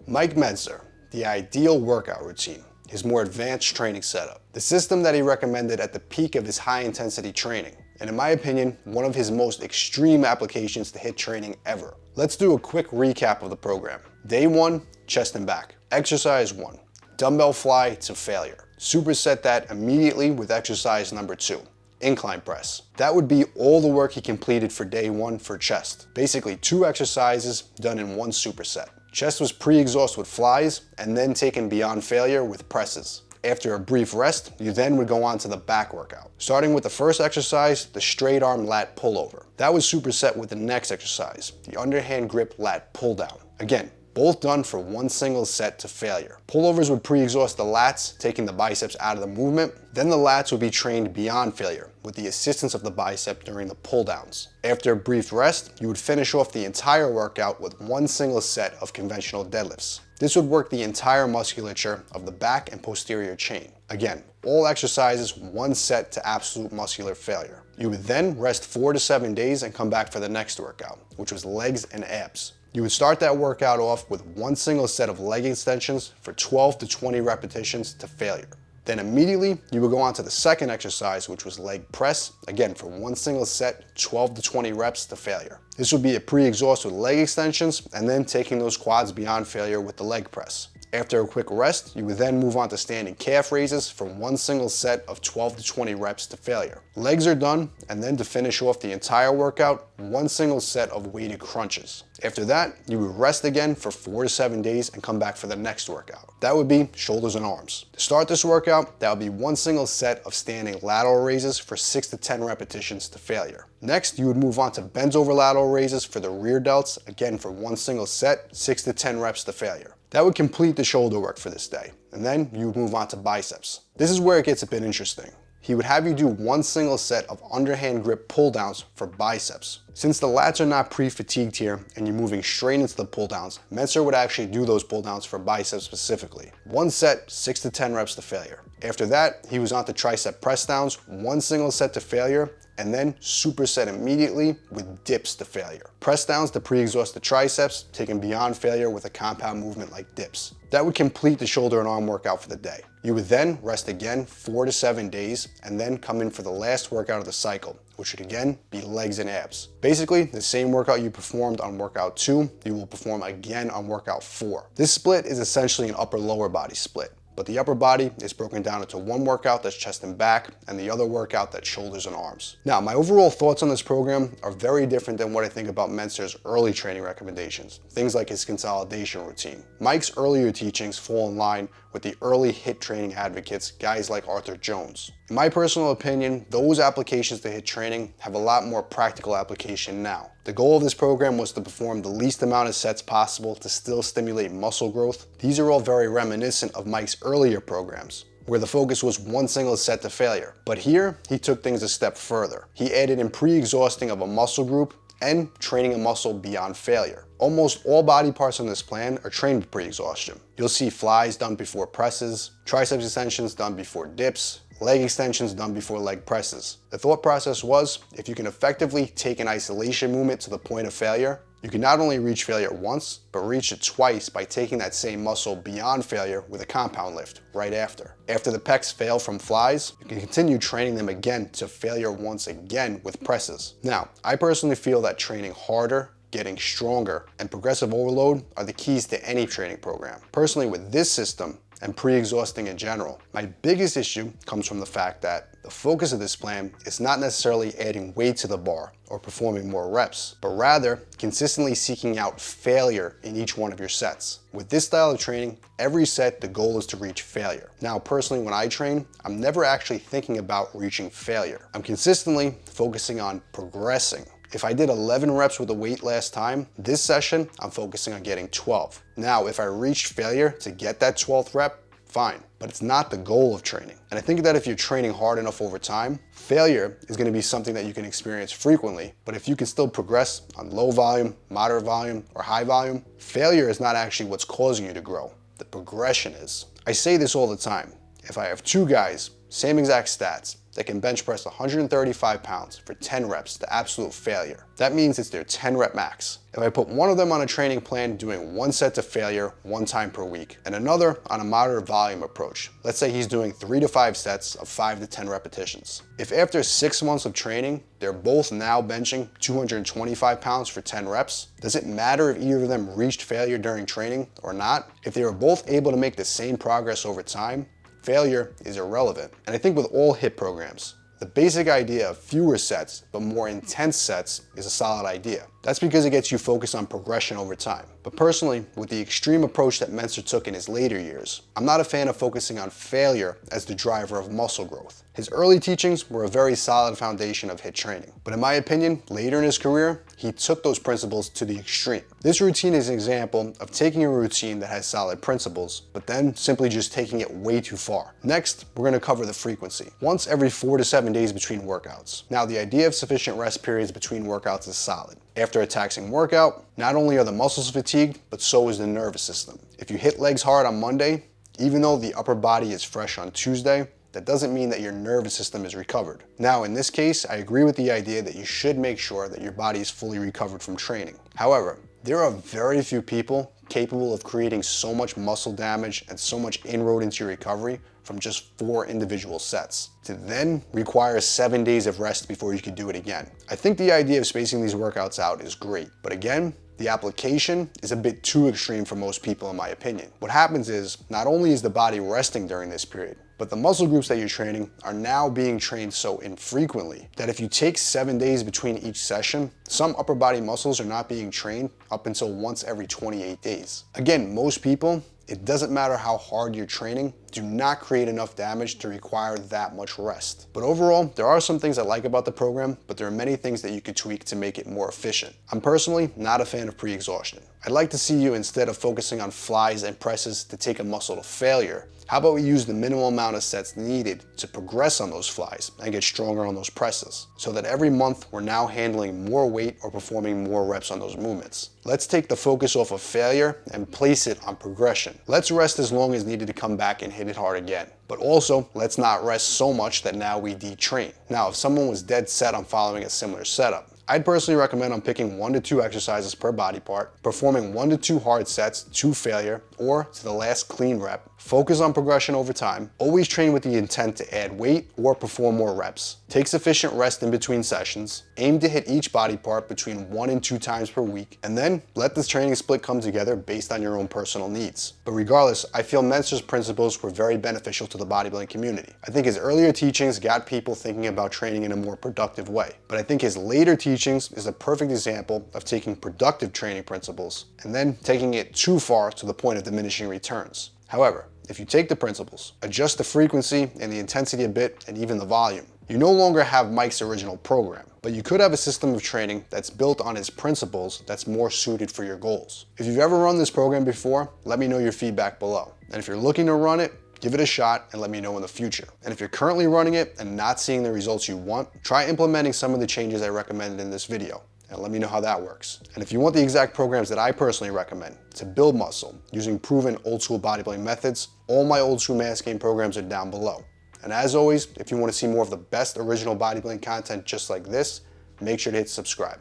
Mike Mentzer, the ideal workout routine, his more advanced training setup, the system that he recommended at the peak of his high-intensity training, and in my opinion, one of his most extreme applications to HIIT training ever. Let's do a quick recap of the program. Day 1, chest and back. Exercise 1, dumbbell fly to failure. Superset that immediately with exercise number 2, incline press. That would be all the work he completed for day 1 for chest. Basically 2 exercises done in one superset. Chest was pre-exhaust with flies and then taken beyond failure with presses. After a brief rest, you then would go on to the back workout. Starting with the first exercise, the straight arm lat pullover. That was superset with the next exercise, the underhand grip lat pull down. Again, both done for one single set to failure. Pullovers would pre-exhaust the lats, taking the biceps out of the movement. Then the lats would be trained beyond failure with the assistance of the bicep during the pull downs. After a brief rest, you would finish off the entire workout with one single set of conventional deadlifts. This would work the entire musculature of the back and posterior chain. Again, all exercises, one set to absolute muscular failure. You would then rest 4 to 7 days and come back for the next workout, which was legs and abs. You would start that workout off with one single set of leg extensions for 12 to 20 repetitions to failure. Then immediately, you would go on to the second exercise, which was leg press, again for one single set, 12 to 20 reps to failure. This would be a pre-exhaust with leg extensions and then taking those quads beyond failure with the leg press. After a quick rest, you would then move on to standing calf raises for one single set of 12 to 20 reps to failure. Legs are done, and then to finish off the entire workout, one single set of weighted crunches. After that, you would rest again for 4 to 7 days and come back for the next workout. That would be shoulders and arms. To start this workout, that would be one single set of standing lateral raises for 6 to 10 repetitions to failure. Next, you would move on to bent over lateral raises for the rear delts, again for one single set, 6 to 10 reps to failure. That would complete the shoulder work for this day. And then you would move on to biceps. This is where it gets a bit interesting. He would have you do one single set of underhand grip pull downs for biceps. Since the lats are not pre-fatigued here and you're moving straight into the pull downs, Mentzer would actually do those pull downs for biceps specifically. One set, 6 to 10 reps to failure. After that, he was on to tricep press downs, one single set to failure, and then superset immediately with dips to failure. Press downs to pre-exhaust the triceps, taken beyond failure with a compound movement like dips. That would complete the shoulder and arm workout for the day. You would then rest again 4 to 7 days and then come in for the last workout of the cycle, which would again be legs and abs. Basically, the same workout you performed on workout 2, you will perform again on workout 4. This split is essentially an upper-lower body split. But the upper body is broken down into one workout that's chest and back and the other workout that's shoulders and arms. Now, my overall thoughts on this program are very different than what I think about Mentzer's early training recommendations, things like his consolidation routine. Mike's earlier teachings fall in line with the early HIIT training advocates, guys like Arthur Jones. In my personal opinion, those applications to HIIT training have a lot more practical application now. The goal of this program was to perform the least amount of sets possible to still stimulate muscle growth. These are all very reminiscent of Mike's earlier programs, where the focus was one single set to failure. But here, he took things a step further. He added in pre-exhausting of a muscle group and training a muscle beyond failure. Almost all body parts on this plan are trained with pre-exhaustion. You'll see flies done before presses, triceps extensions done before dips, leg extensions done before leg presses. The thought process was, if you can effectively take an isolation movement to the point of failure, you can not only reach failure once, but reach it twice by taking that same muscle beyond failure with a compound lift right after. After the pecs fail from flies, you can continue training them again to failure once again with presses. Now, I personally feel that training harder, getting stronger, and progressive overload are the keys to any training program. Personally, with this system, and pre-exhausting in general, my biggest issue comes from the fact that the focus of this plan is not necessarily adding weight to the bar or performing more reps, but rather consistently seeking out failure in each one of your sets. With this style of training, every set the goal is to reach failure. Now personally, when I train, I'm never actually thinking about reaching failure. I'm consistently focusing on progressing. If I did 11 reps with a weight last time, this session, I'm focusing on getting 12. Now, if I reach failure to get that 12th rep, fine, but it's not the goal of training. And I think that if you're training hard enough over time, failure is going to be something that you can experience frequently, but if you can still progress on low volume, moderate volume, or high volume, failure is not actually what's causing you to grow. The progression is. I say this all the time. If I have two guys, same exact stats, that can bench press 135 pounds for 10 reps to absolute failure. That means it's their 10 rep max. If I put one of them on a training plan doing 1 set to failure 1 time per week, and another on a moderate volume approach, let's say he's doing 3 to 5 sets of 5 to 10 repetitions. If after 6 months of training, they're both now benching 225 pounds for 10 reps, does it matter if either of them reached failure during training or not? If they were both able to make the same progress over time, failure is irrelevant. And I think with all HIIT programs, the basic idea of fewer sets but more intense sets is a solid idea. That's because it gets you focused on progression over time. But personally, with the extreme approach that Mentzer took in his later years, I'm not a fan of focusing on failure as the driver of muscle growth. His early teachings were a very solid foundation of HIIT training. But in my opinion, later in his career, he took those principles to the extreme. This routine is an example of taking a routine that has solid principles, but then simply just taking it way too far. Next, we're going to cover the frequency. Once every 4 to 7 days between workouts. Now, the idea of sufficient rest periods between workouts is solid. After a taxing workout, not only are the muscles fatigued, but so is the nervous system. If you hit legs hard on Monday, even though the upper body is fresh on Tuesday, that doesn't mean that your nervous system is recovered. Now, in this case, I agree with the idea that you should make sure that your body is fully recovered from training. However, there are very few people capable of creating so much muscle damage and so much inroad into your recovery from just 4 individual sets, to then require 7 days of rest before you can do it again. I think the idea of spacing these workouts out is great, but again, the application is a bit too extreme for most people in my opinion. What happens is, not only is the body resting during this period, but the muscle groups that you're training are now being trained so infrequently that if you take 7 days between each session, some upper body muscles are not being trained up until once every 28 days. Again, most people, it doesn't matter how hard you're training, do not create enough damage to require that much rest. But overall, there are some things I like about the program, but there are many things that you could tweak to make it more efficient. I'm personally not a fan of pre-exhaustion. I'd like to see you, instead of focusing on flies and presses to take a muscle to failure, how about we use the minimal amount of sets needed to progress on those flies and get stronger on those presses, so that every month we're now handling more weight or performing more reps on those movements. Let's take the focus off of failure and place it on progression. Let's rest as long as needed to come back and hit it hard again. But also, let's not rest so much that now we detrain. Now, if someone was dead set on following a similar setup, I'd personally recommend on picking 1 to 2 exercises per body part, performing 1 to 2 hard sets to failure or to the last clean rep. Focus on progression over time. Always train with the intent to add weight or perform more reps. Take sufficient rest in between sessions. Aim to hit each body part between 1 and 2 times per week. And then let this training split come together based on your own personal needs. But regardless, I feel Mentzer's principles were very beneficial to the bodybuilding community. I think his earlier teachings got people thinking about training in a more productive way. But I think his later teachings is a perfect example of taking productive training principles and then taking it too far to the point of diminishing returns. However, if you take the principles, adjust the frequency and the intensity a bit and even the volume, you no longer have Mike's original program, but you could have a system of training that's built on his principles that's more suited for your goals. If you've ever run this program before, let me know your feedback below. And if you're looking to run it, give it a shot and let me know in the future. And if you're currently running it and not seeing the results you want, try implementing some of the changes I recommended in this video and let me know how that works. And if you want the exact programs that I personally recommend to build muscle using proven old school bodybuilding methods, all my old school mass gain programs are down below. And as always, if you want to see more of the best original bodybuilding content just like this, make sure to hit subscribe.